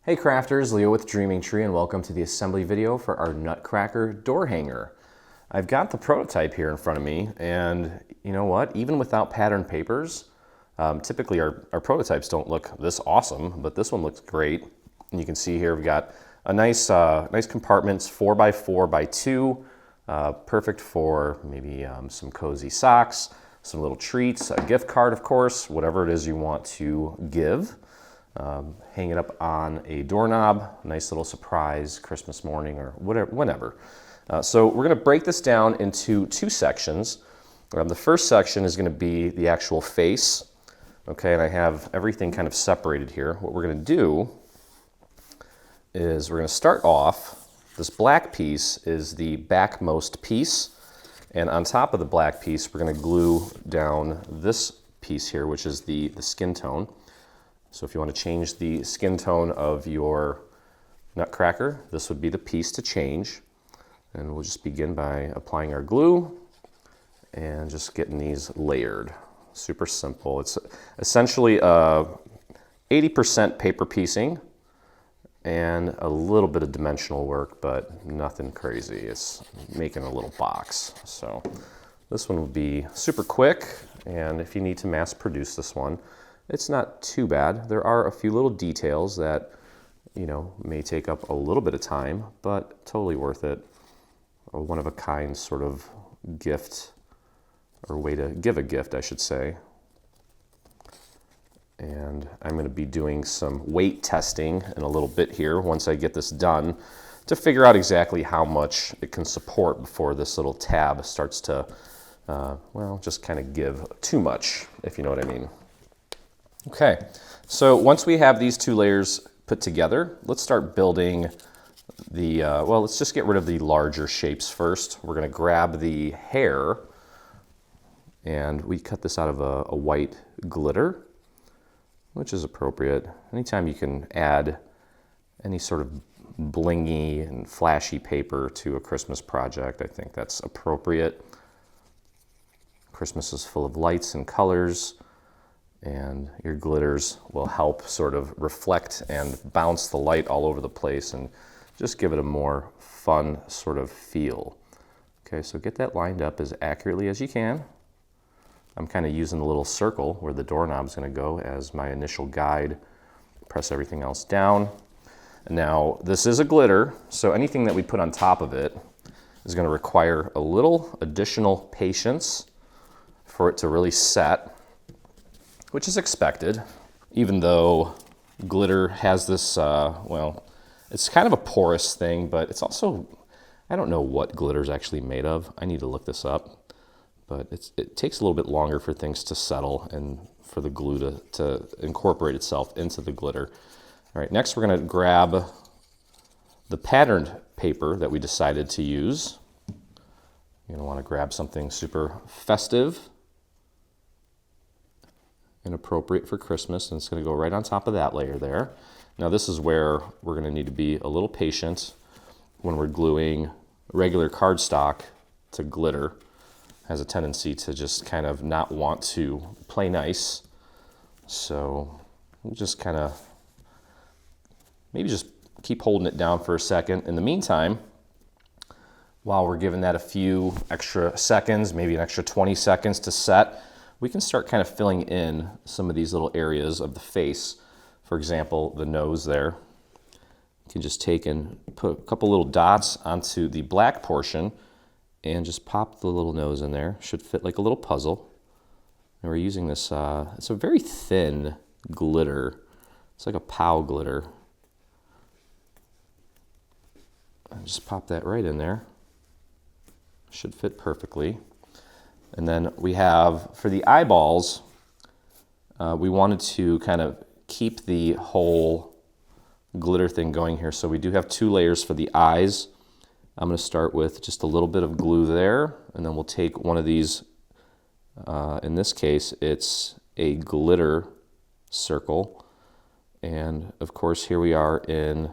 Hey crafters, Leo with Dreaming Tree, and welcome to the assembly video for our Nutcracker door hanger. I've got the prototype here in front of me, and you know what? Even without pattern papers, typically our prototypes don't look this awesome, but this one looks great. And you can see here we've got a nice compartments, 4x4x2, perfect for maybe some cozy socks, some little treats, a gift card, of course, whatever it is you want to give. Hang it up on a doorknob, nice little surprise Christmas morning or whatever, whenever. So we're going to break this down into two sections. The first section is going to be the actual face. Okay, and I have everything kind of separated here. What we're going to do is we're going to start off, this black piece is the backmost piece, and on top of the black piece we're going to glue down this piece here, which is the skin tone. So if you want to change the skin tone of your Nutcracker, this would be the piece to change. And we'll just begin by applying our glue and just getting these layered. Super simple. It's essentially 80% paper piecing and a little bit of dimensional work, but nothing crazy. It's making a little box. So this one will be super quick, and if you need to mass produce this one, it's not too bad. There are a few little details that, you know, may take up a little bit of time, but totally worth it. A one-of-a-kind sort of gift, or way to give a gift, I should say. And I'm going to be doing some weight testing in a little bit here once I get this done to figure out exactly how much it can support before this little tab starts to, well, just kind of give too much, if you know what I mean. Okay, so once we have these two layers put together, let's start building the, well, let's just get rid of the larger shapes first. We're going to grab the hair, and we cut this out of a white glitter, which is appropriate. Anytime you can add any sort of blingy and flashy paper to a Christmas project, I think that's appropriate. Christmas is full of lights and colors, and your glitters will help sort of reflect and bounce the light all over the place and just give it a more fun sort of feel. Okay, so get that lined up as accurately as you can. I'm kind of using the little circle where the doorknob is going to go as my initial guide. Press everything else down. And now this is a glitter, so anything that we put on top of it is going to require a little additional patience for it to really set, which is expected, even though glitter has this, well, it's kind of a porous thing, but it's also, I don't know what glitter is actually made of. I need to look this up, but it takes a little bit longer for things to settle and for the glue to incorporate itself into the glitter. All right, next we're gonna grab the patterned paper that we decided to use. You're gonna wanna grab something super festive and appropriate for Christmas, and it's going to go right on top of that layer there. Now this is where we're going to need to be a little patient when we're gluing regular cardstock to glitter. It has a tendency to just kind of not want to play nice. So we'll just kind of maybe just keep holding it down for a second. In the meantime, while we're giving that a few extra seconds, maybe an extra 20 seconds to set, we can start kind of filling in some of these little areas of the face. For example, the nose there. You can just take and put a couple little dots onto the black portion and just pop the little nose in there. Should fit like a little puzzle. And we're using this, it's a very thin glitter. It's like a POW glitter. And just pop that right in there. Should fit perfectly. And then we have, for the eyeballs, we wanted to kind of keep the whole glitter thing going here. So we do have two layers for the eyes. I'm going to start with just a little bit of glue there, and then we'll take one of these, in this case, it's a glitter circle. And of course, here we are in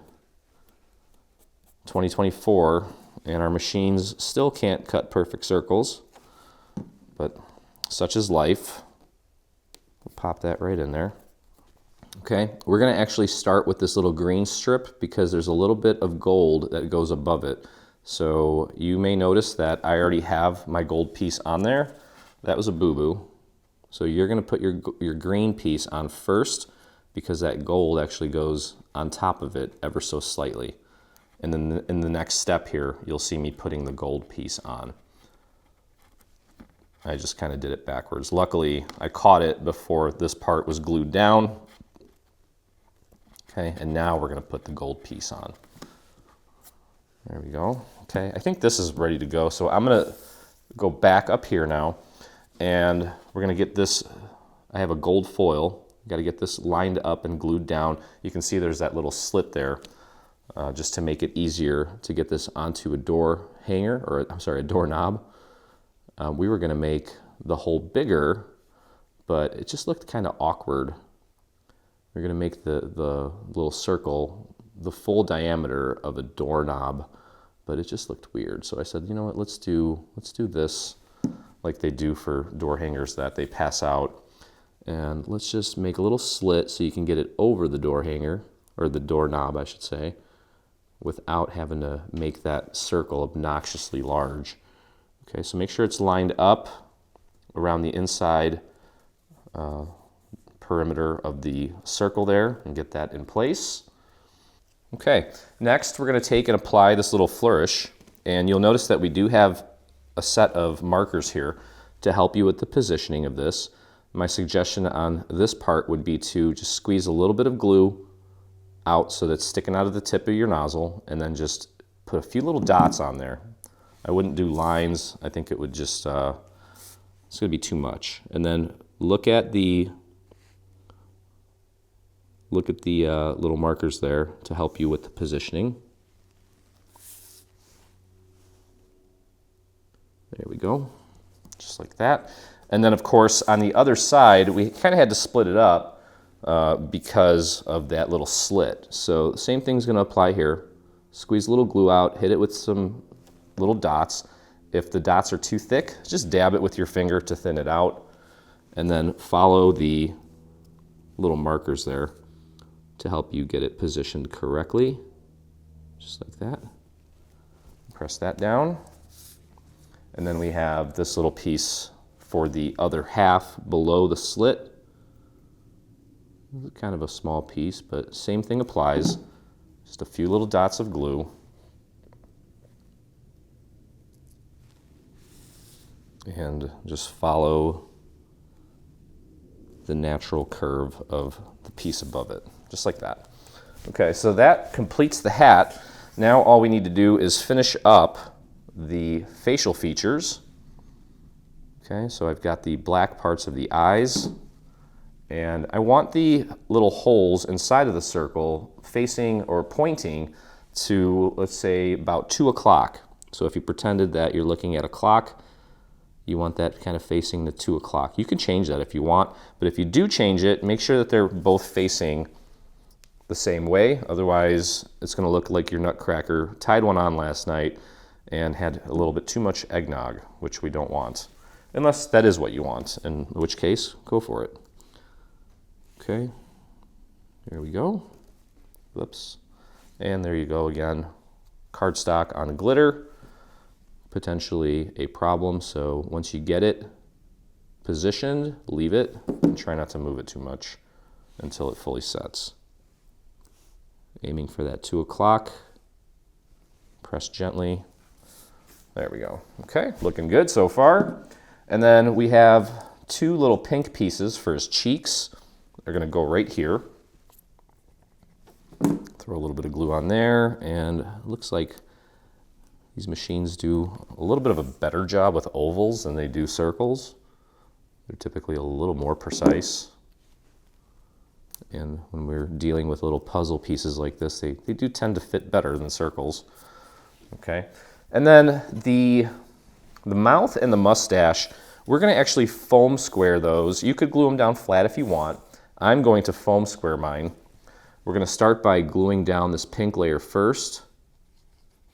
2024, and our machines still can't cut perfect circles. But such is life. We'll pop that right in there. Okay, we're gonna actually start with this little green strip because there's a little bit of gold that goes above it. So you may notice that I already have my gold piece on there. That was a boo-boo. So you're gonna put your green piece on first because that gold actually goes on top of it ever so slightly. And then in the next step here, you'll see me putting the gold piece on. I just kind of did it backwards. Luckily, I caught it before this part was glued down. Okay, and now we're gonna put the gold piece on. There we go. Okay, I think this is ready to go. So I'm gonna go back up here now, and we're gonna get this, I have a gold foil. Gotta get this lined up and glued down. You can see there's that little slit there, just to make it easier to get this onto a door hanger, or I'm sorry, a doorknob. We were gonna make the hole bigger, but it just looked kind of awkward. We're gonna make the little circle the full diameter of a doorknob, but it just looked weird. So I said, you know what, let's do this like they do for door hangers that they pass out. And let's just make a little slit so you can get it over the door hanger, or the doorknob, I should say, without having to make that circle obnoxiously large. Okay, so make sure it's lined up around the inside perimeter of the circle there and get that in place. Okay, next we're gonna take and apply this little flourish, and you'll notice that we do have a set of markers here to help you with the positioning of this. My suggestion on this part would be to just squeeze a little bit of glue out so that's sticking out of the tip of your nozzle, and then just put a few little dots on there. I wouldn't do lines. I think it would just, it's gonna be too much. And then look at the little markers there to help you with the positioning. There we go, just like that. And then of course on the other side, we kind of had to split it up because of that little slit. So the same thing's gonna apply here. Squeeze a little glue out, hit it with some little dots. If the dots are too thick, just dab it with your finger to thin it out, and then follow the little markers there to help you get it positioned correctly, just like that. Press that down. And then we have this little piece for the other half below the slit. Kind of a small piece, but same thing applies. Just a few little dots of glue. And just follow the natural curve of the piece above it, just like that. Okay, so that completes the hat. Now all we need to do is finish up the facial features. Okay, so I've got the black parts of the eyes, and I want the little holes inside of the circle facing or pointing to, let's say, about 2 o'clock. So if you pretended that you're looking at a clock, you want that kind of facing the 2 o'clock. You can change that if you want, but if you do change it, make sure that they're both facing the same way. Otherwise, it's gonna look like your Nutcracker tied one on last night and had a little bit too much eggnog, which we don't want. Unless that is what you want, in which case, go for it. Okay, there we go. Whoops. And there you go again. Cardstock on glitter, potentially a problem. So once you get it positioned, leave it and try not to move it too much until it fully sets. Aiming for that 2 o'clock. Press gently. There we go. Okay, looking good so far. And then we have 2 little pink pieces for his cheeks. They're gonna go right here. Throw a little bit of glue on there, and it looks like these machines do a little bit of a better job with ovals than they do circles. They're typically a little more precise. And when we're dealing with little puzzle pieces like this, they do tend to fit better than circles. Okay, and then the mouth and the mustache, we're gonna actually foam square those. You could glue them down flat if you want. I'm going to foam square mine. We're gonna start by gluing down this pink layer first.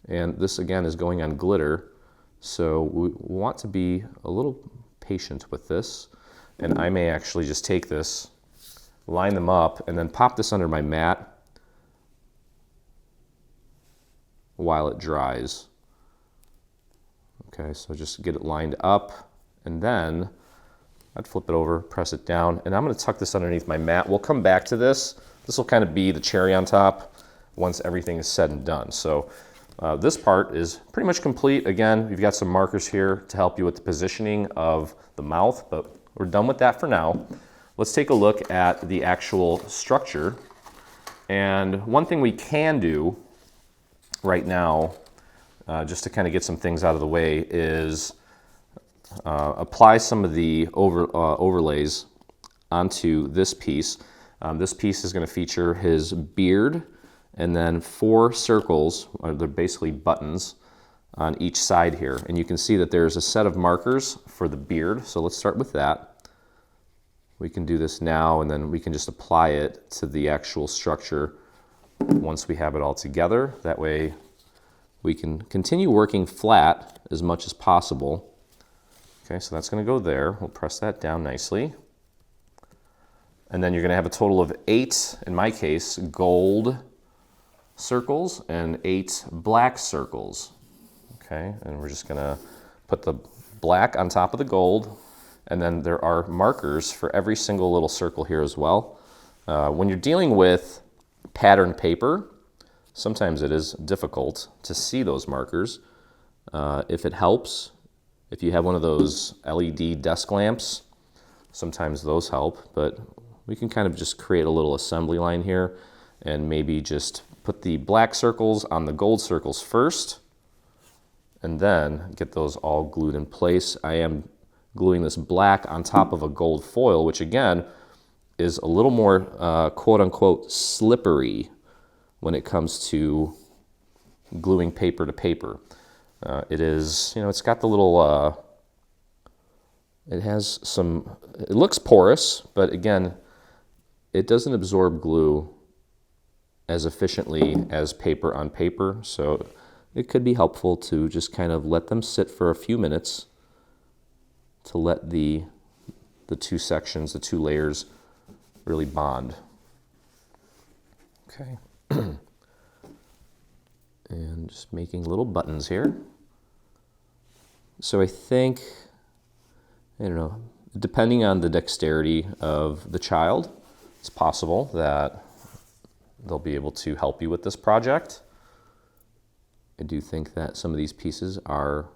And this again is going on glitter. So we want to be a little patient with this. And I may actually just take this line them up, and then pop this under my mat while it dries. Okay, so just get it lined up, and then I'd flip it over, press it down, and I'm going to tuck this underneath my mat. We'll come back to this. This will kind of be the cherry on top once everything is said and done. So this part is pretty much complete. Again, we've got some markers here to help you with the positioning of the mouth, but we're done with that for now. Let's take a look at the actual structure. And one thing we can do right now, just to kind of get some things out of the way, is apply some of the overlays onto this piece. This piece is going to feature his beard and then 4 circles, they're basically buttons, on each side here. And you can see that there's a set of markers for the beard, so let's start with that. We can do this now, and then we can just apply it to the actual structure once we have it all together. That way we can continue working flat as much as possible. Okay, so that's going to go there. We'll press that down nicely. And then you're going to have a total of 8, in my case, gold circles and 8 black circles. Okay, and we're just going to put the black on top of the gold, and then there are markers for every single little circle here as well. When you're dealing with pattern paper, sometimes it is difficult to see those markers. If it helps, if you have one of those LED desk lamps, sometimes those help, but we can kind of just create a little assembly line here and maybe just put the black circles on the gold circles first, and then get those all glued in place. I am gluing this black on top of a gold foil, which again is a little more quote-unquote slippery when it comes to gluing paper to paper. It is, you know, it's got the little, it has some, it looks porous, but again, it doesn't absorb glue as efficiently as paper on paper, so it could be helpful to just kind of let them sit for a few minutes to let the 2 sections, the 2 layers really bond. Okay. And just making little buttons here. So I think, I don't know, depending on the dexterity of the child, it's possible that they'll be able to help you with this project. I do think that some of these pieces are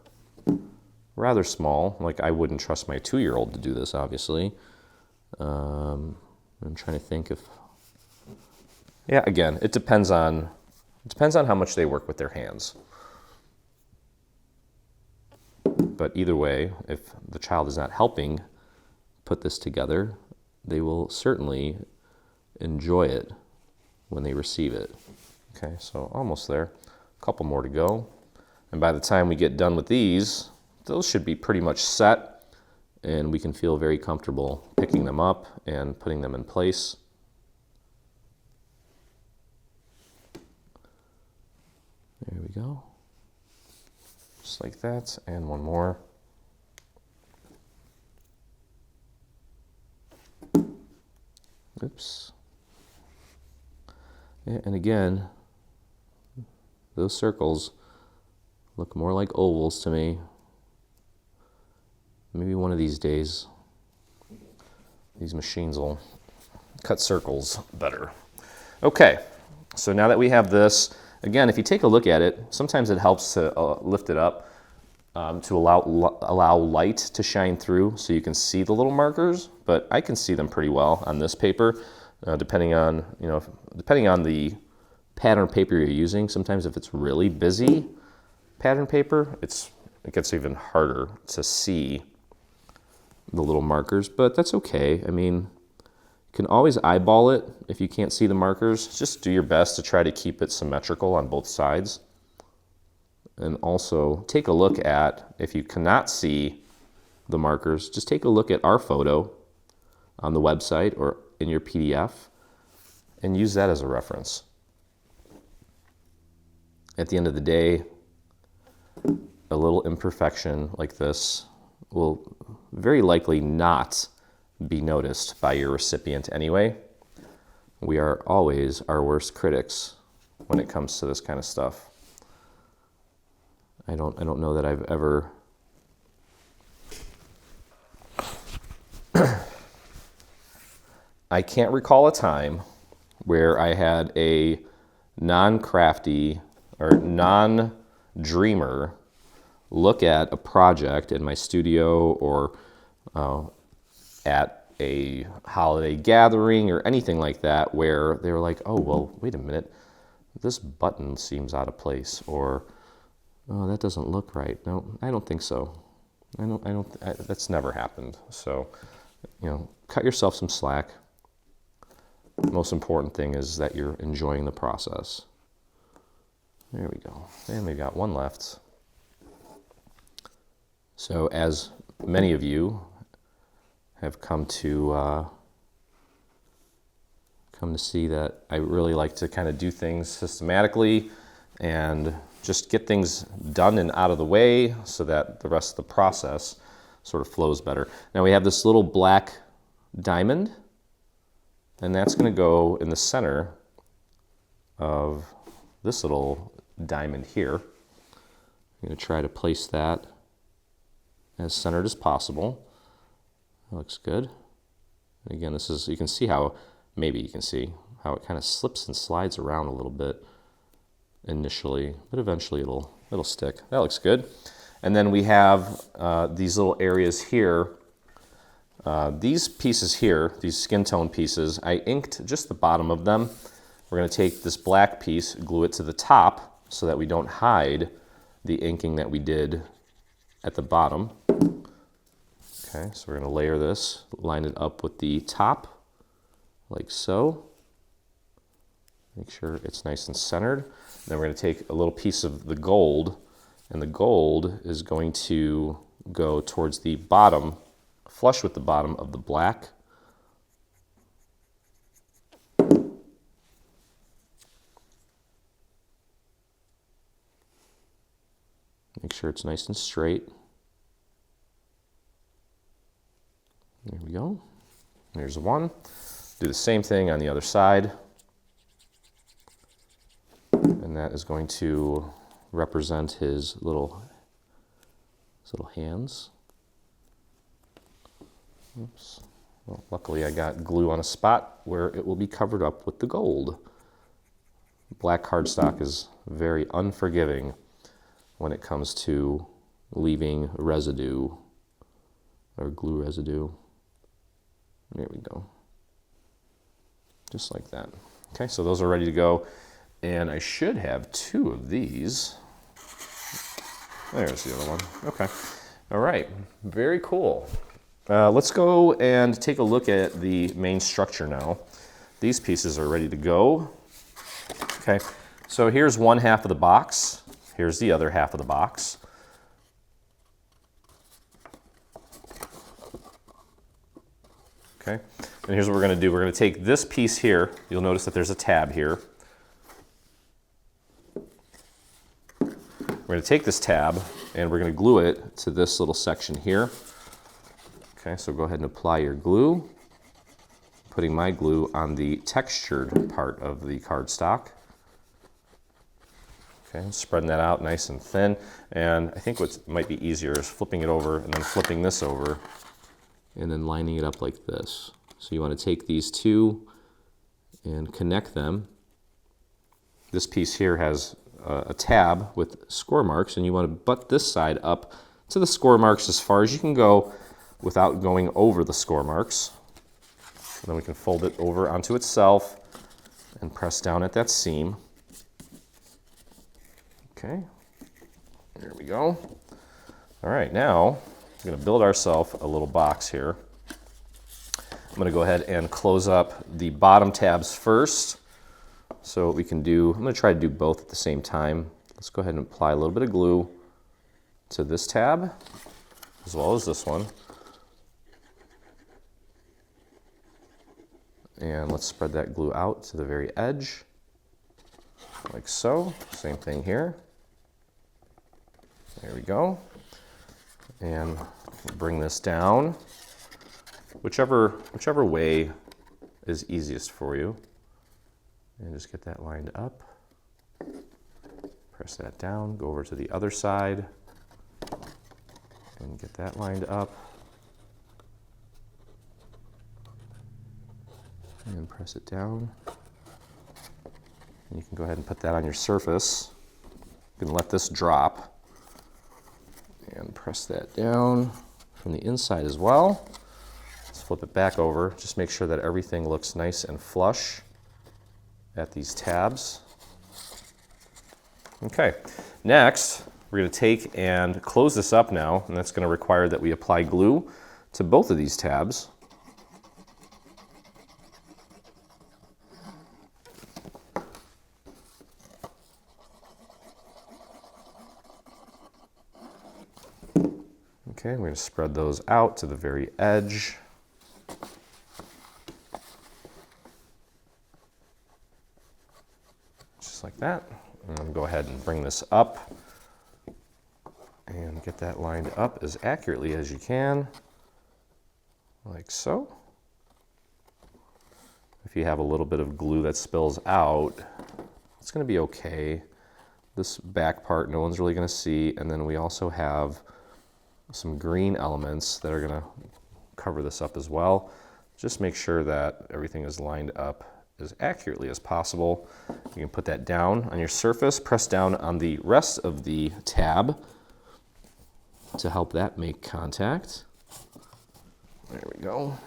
rather small. Like, I wouldn't trust my 2-year-old to do this, obviously. I'm trying to think if, yeah, again, it depends on how much they work with their hands. But either way, if the child is not helping put this together, they will certainly enjoy it when they receive it. Okay, so almost there. A couple more to go. And by the time we get done with these, those should be pretty much set, and we can feel very comfortable picking them up and putting them in place. There we go. Just like that, and one more. Oops. Yeah, and again, those circles look more like ovals to me. Maybe one of these days, these machines will cut circles better. Okay, so now that we have this, again, if you take a look at it, sometimes it helps to lift it up to allow light to shine through so you can see the little markers, but I can see them pretty well on this paper, depending on the pattern paper you're using. Sometimes if it's really busy pattern paper, it gets even harder to see the little markers, but that's okay. I mean, you can always eyeball it if you can't see the markers. Just do your best to try to keep it symmetrical on both sides. And also take a look at, if you cannot see the markers, just take a look at our photo on the website or in your PDF and use that as a reference. At the end of the day, a little imperfection like this will very likely not be noticed by your recipient anyway. We are always our worst critics when it comes to this kind of stuff. I don't know that I've ever I can't recall a time where I had a non-crafty or non-dreamer look at a project in my studio or at a holiday gathering or anything like that where they were like, oh, well, wait a minute, this button seems out of place, or oh, that doesn't look right. No, I don't think so. That's never happened. So, cut yourself some slack. The most important thing is that you're enjoying the process. There we go. And we've got one left. So as many of you have come to see that I really like to kind of do things systematically and just get things done and out of the way so that the rest of the process sort of flows better. Now we have this little black diamond, and that's going to go in the center of this little diamond here. I'm going to try to place that as centered as possible. That looks good. And again, this is, you can see how, maybe you can see how it kind of slips and slides around a little bit initially, but eventually it'll stick. That looks good. And then we have these little areas here. These pieces here, these skin tone pieces, I inked just the bottom of them. We're going to take this black piece, glue it to the top so that we don't hide the inking that we did at the bottom. Okay, so we're going to layer this, line it up with the top, like so. Make sure it's nice and centered. Then we're going to take a little piece of the gold, and the gold is going to go towards the bottom, flush with the bottom of the black. Make sure it's nice and straight. There we go. There's one. Do the same thing on the other side. And that is going to represent his little hands. Oops. Well, luckily I got glue on a spot where it will be covered up with the gold. Black cardstock is very unforgiving when it comes to leaving residue or glue residue. There we go. Just like that. Okay, so those are ready to go. And I should have two of these. There's the other one. Okay. All right. Very cool. Let's go and take a look at the main structure now. These pieces are ready to go. Okay. So here's one half of the box. Here's the other half of the box. Okay. And here's what we're going to do. We're going to take this piece here. You'll notice that there's a tab here. We're going to take this tab and we're going to glue it to this little section here. Okay, so go ahead and apply your glue. Putting my glue on the textured part of the cardstock. Okay, spreading that out nice and thin. And I think what might be easier is flipping it over and then flipping this over and then lining it up like this. So you want to take these two and connect them. This piece here has a tab with score marks, and you want to butt this side up to the score marks as far as you can go without going over the score marks. And then we can fold it over onto itself and press down at that seam. Okay, there we go. All right, now we're going to build ourselves a little box here. I'm going to go ahead and close up the bottom tabs first. So what we can do, I'm going to try to do both at the same time. Let's go ahead and apply a little bit of glue to this tab as well as this one. And let's spread that glue out to the very edge, like so. Same thing here. There we go. And bring this down, whichever way is easiest for you. And just get that lined up. Press that down, go over to the other side, and get that lined up. And press it down. And you can go ahead and put that on your surface. You can let this drop. And press that down from the inside as well. Let's flip it back over. Just make sure that everything looks nice and flush at these tabs. Okay, next we're going to take and close this up now, and that's going to require that we apply glue to both of these tabs. Okay, we're going to spread those out to the very edge. Just like that. And I'm go ahead and bring this up and get that lined up as accurately as you can, like so. If you have a little bit of glue that spills out, it's going to be okay. This back part no one's really going to see, and then we also have some green elements that are going to cover this up as well. Just make sure that everything is lined up as accurately as possible. You can put that down on your surface, press down on the rest of the tab to help that make contact. There we go.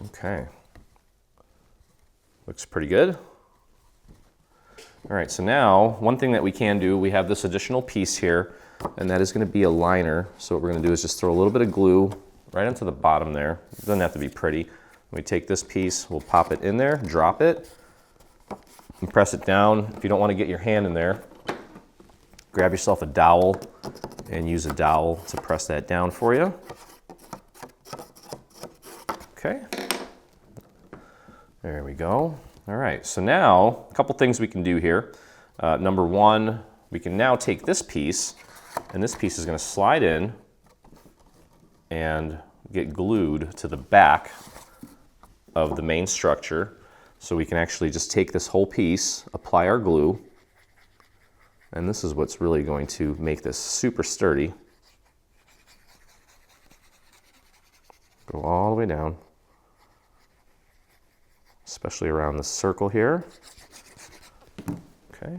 Okay. Looks pretty good. All right, so now one thing that we can do, we have this additional piece here, and that is going to be a liner. So what we're going to do is just throw a little bit of glue right onto the bottom there. It doesn't have to be pretty. We take this piece, we'll pop it in there, drop it, and press it down. If you don't want to get your hand in there, grab yourself a dowel and use a dowel to press that down for you. Okay. There we go. All right, so now a couple things we can do here. Number one, we can now take this piece, and this piece is going to slide in and get glued to the back of the main structure. So we can actually just take this whole piece, apply our glue, and this is what's really going to make this super sturdy. Go all the way down, especially around the circle here. Okay.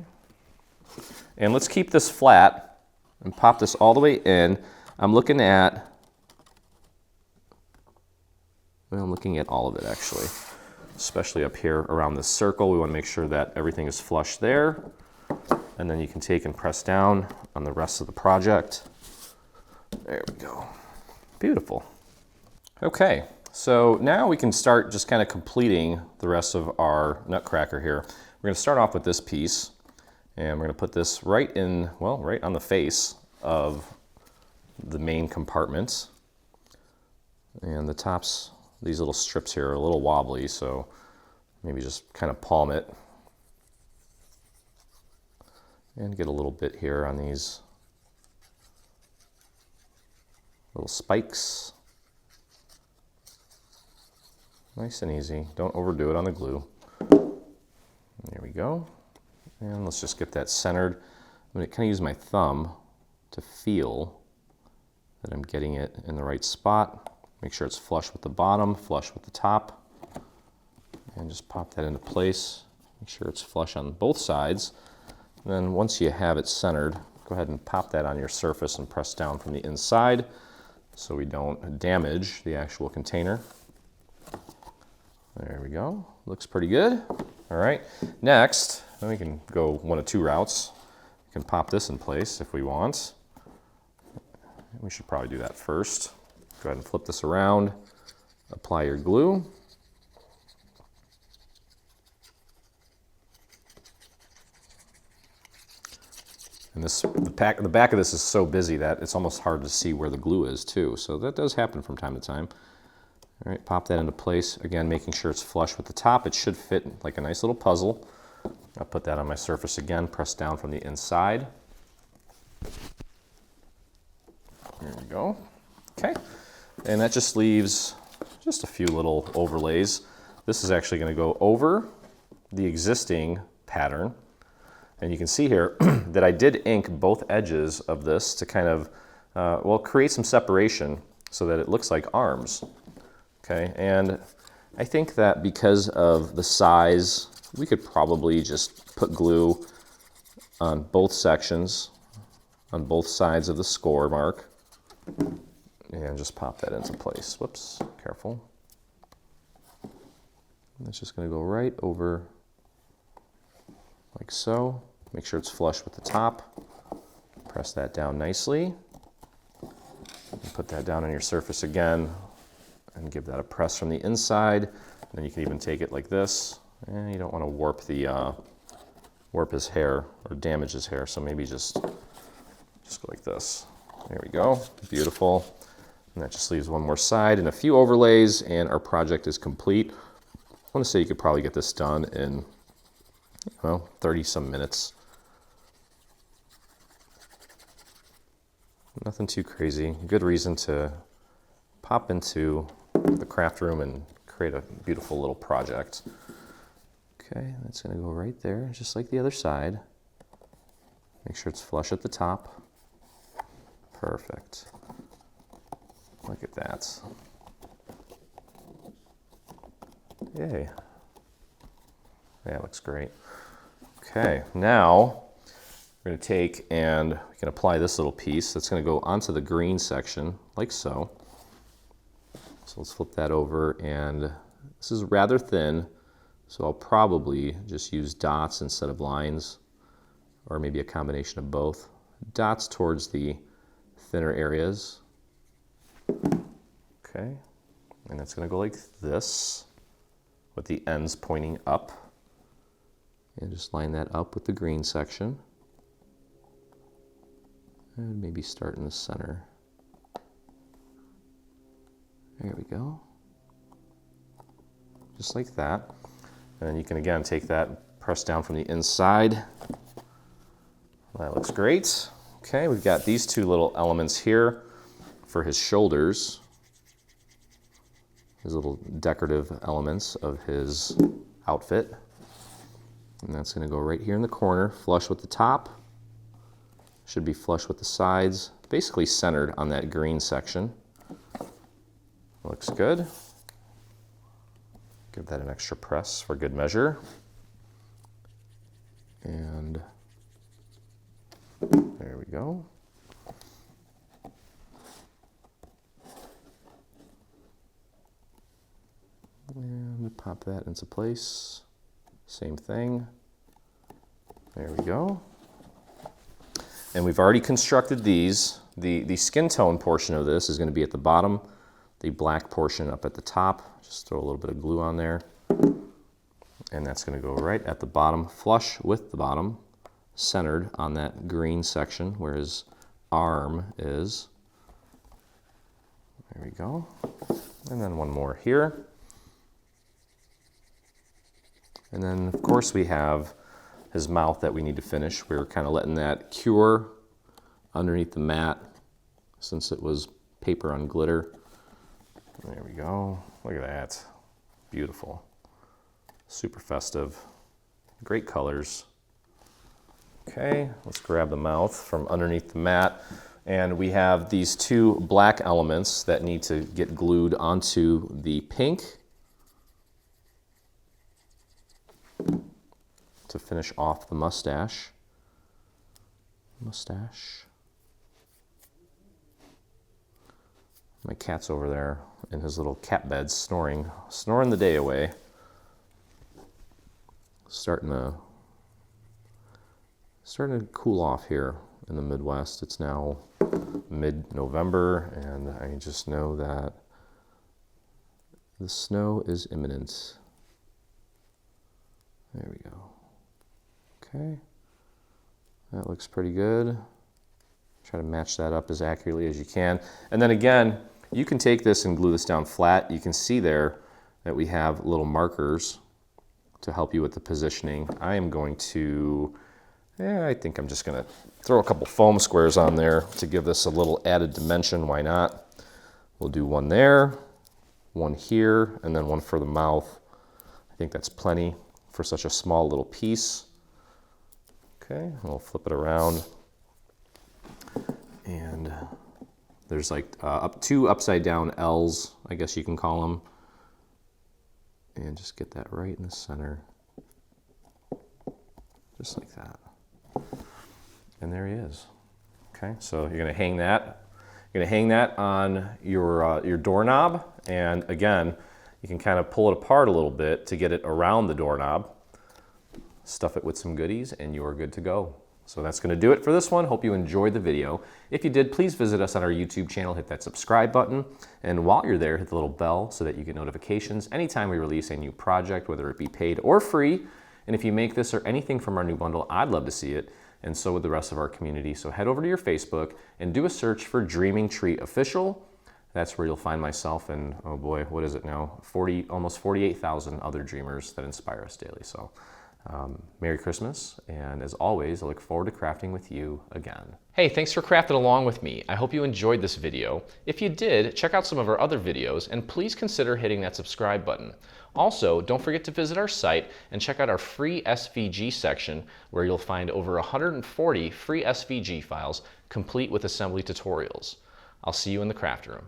And let's keep this flat and pop this all the way in. I'm looking at all of it actually, especially up here around the circle. We want to make sure that everything is flush there. And then you can take and press down on the rest of the project. There we go. Beautiful. Okay, so now we can start just kind of completing the rest of our Nutcracker here. We're going to start off with this piece, and we're going to put this right in, well, right on the face of the main compartment. And the tops, these little strips here are a little wobbly, so maybe just kind of palm it. And get a little bit here on these little spikes. Nice and easy. Don't overdo it on the glue. There we go. And let's just get that centered. I'm going to kind of use my thumb to feel that I'm getting it in the right spot. Make sure it's flush with the bottom, flush with the top. And just pop that into place. Make sure it's flush on both sides. And then once you have it centered, go ahead and pop that on your surface and press down from the inside so we don't damage the actual container. There we go. Looks pretty good. All right. Next, then we can go one of two routes. We can pop this in place if we want. We should probably do that first. Go ahead and flip this around. Apply your glue. And the back of this is so busy that it's almost hard to see where the glue is too. So that does happen from time to time. All right, pop that into place. Again, making sure it's flush with the top. It should fit like a nice little puzzle. I'll put that on my surface again, press down from the inside. There we go. Okay, and that just leaves just a few little overlays. This is actually going to go over the existing pattern. And you can see here that I did ink both edges of this to kind of, well, create some separation so that it looks like arms. Okay, and I think that because of the size, we could probably just put glue on both sections, on both sides of the score mark, and just pop that into place. Whoops, careful. And it's just going to go right over like so. Make sure it's flush with the top. Press that down nicely. And put that down on your surface again and give that a press from the inside. And then you can even take it like this. And you don't want to warp his hair or damage his hair, so maybe just go like this. There we go, beautiful. And that just leaves one more side and a few overlays, and our project is complete. I want to say you could probably get this done in, well, 30 some minutes. Nothing too crazy. Good reason to pop into the craft room and create a beautiful little project. Okay, that's going to go right there, just like the other side. Make sure it's flush at the top. Perfect. Look at that. Yay. Yeah, it looks great. Okay, now we're going to take and we can apply this little piece that's going to go onto the green section, like so. So let's flip that over, and this is rather thin, so I'll probably just use dots instead of lines, or maybe a combination of both. Dots towards the thinner areas. Okay, and it's going to go like this, with the ends pointing up. And just line that up with the green section. And maybe start in the center. There we go. Just like that. And then you can again take that, press down from the inside. That looks great. Okay, we've got these two little elements here for his shoulders. His little decorative elements of his outfit. And that's going to go right here in the corner, flush with the top. Should be flush with the sides, basically centered on that green section. Looks good. Give that an extra press for good measure. And there we go. And pop that into place. Same thing. There we go. And we've already constructed these. The skin tone portion of this is going to be at the bottom, the black portion up at the top. Just throw a little bit of glue on there. And that's going to go right at the bottom, flush with the bottom, centered on that green section where his arm is. There we go. And then one more here. And then, of course, we have his mouth that we need to finish. We were kind of letting that cure underneath the mat since it was paper on glitter. There we go. Look at that. Beautiful. Super festive. Great colors. Okay, let's grab the mouth from underneath the mat. And we have these two black elements that need to get glued onto the pink to finish off the mustache. My cat's over there in his little cat bed snoring the day away. Starting to cool off here in the Midwest. It's now mid-November, and I just know that the snow is imminent. There we go. Okay, that looks pretty good. Try to match that up as accurately as you can. And then again, you can take this and glue this down flat. You can see there that we have little markers to help you with the positioning. I am going to, I think I'm just gonna throw a couple foam squares on there to give this a little added dimension. Why not? We'll do one there, one here, and then one for the mouth. I think that's plenty for such a small little piece. Okay, we'll flip it around. And there's like two upside down L's, I guess you can call them. And just get that right in the center. Just like that. And there he is. Okay, so you're gonna hang that. You're gonna hang that on your doorknob. And again, you can kind of pull it apart a little bit to get it around the doorknob. Stuff it with some goodies and you're good to go. So that's going to do it for this one. Hope you enjoyed the video. If you did, please visit us on our YouTube channel, hit that subscribe button, and while you're there, hit the little bell so that you get notifications anytime we release a new project, whether it be paid or free. And if you make this or anything from our new bundle, I'd love to see it, and so would the rest of our community. So head over to your Facebook and do a search for Dreaming Tree Official. That's where you'll find myself and, oh boy, what is it now? Almost 48,000 other dreamers that inspire us daily. So Merry Christmas, and as always, I look forward to crafting with you again. Hey, thanks for crafting along with me. I hope you enjoyed this video. If you did, check out some of our other videos, and please consider hitting that subscribe button. Also, don't forget to visit our site and check out our free SVG section, where you'll find over 140 free SVG files complete with assembly tutorials. I'll see you in the craft room.